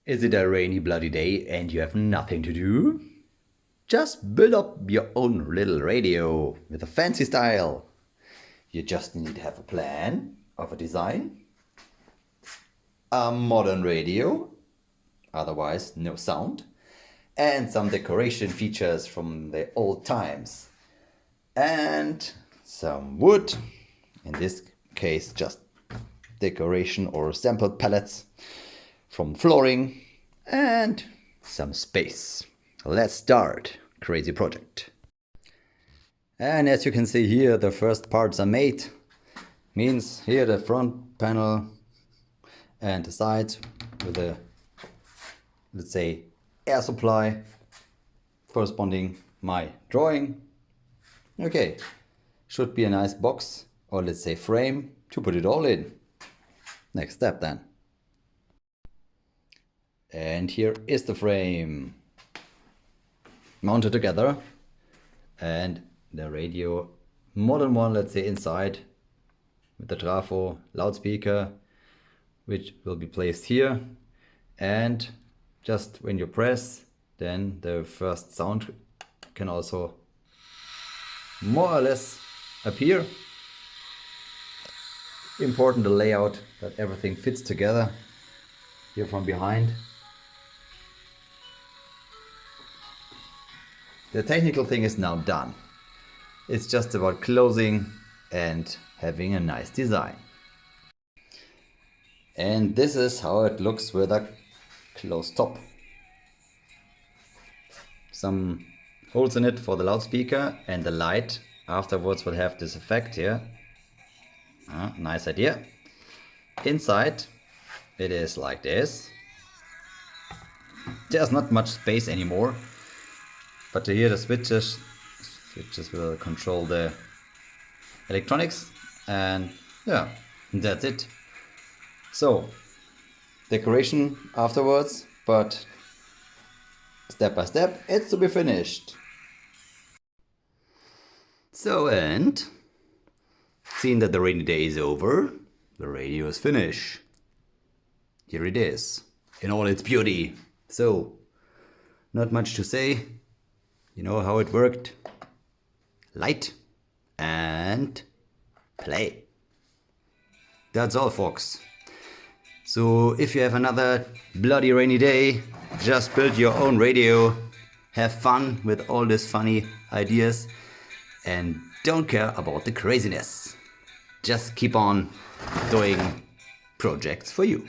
Is it a rainy bloody day and you have nothing to do? Just build up your own little radio with a fancy style. You just need to have a plan of a design, a modern radio, otherwise no sound, and some decoration features from the old times, and some wood, in this case just decoration or sample pallets from flooring, and some space. Let's start crazy project. And as you can see here, the first parts are made. Means here the front panel and the sides with a, let's say, air supply corresponding my drawing. Okay, should be a nice box, or let's say frame, to put it all in. Next step then. And here is the frame mounted together, and the radio, modern one, let's say, inside with the trafo loudspeaker, which will be placed here. And just when you press, then the first sound can also more or less appear. Important, the layout, that everything fits together here from behind. The technical thing is now done. It's just about closing and having a nice design. And this is how it looks with a closed top. Some holes in it for the loudspeaker, and the light afterwards will have this effect here. Nice idea. Inside it is like this. There's not much space anymore, but here the switches will control the electronics, and yeah, that's it. So decoration afterwards, but step by step it's to be finished. So, and seeing that the rainy day is over, the radio is finished. Here it is in all its beauty. So not much to say. You know how it worked. Light and play. That's all, folks. So if you have another bloody rainy day, just build your own radio, have fun with all these funny ideas, and don't care about the craziness. Just keep on doing projects for you.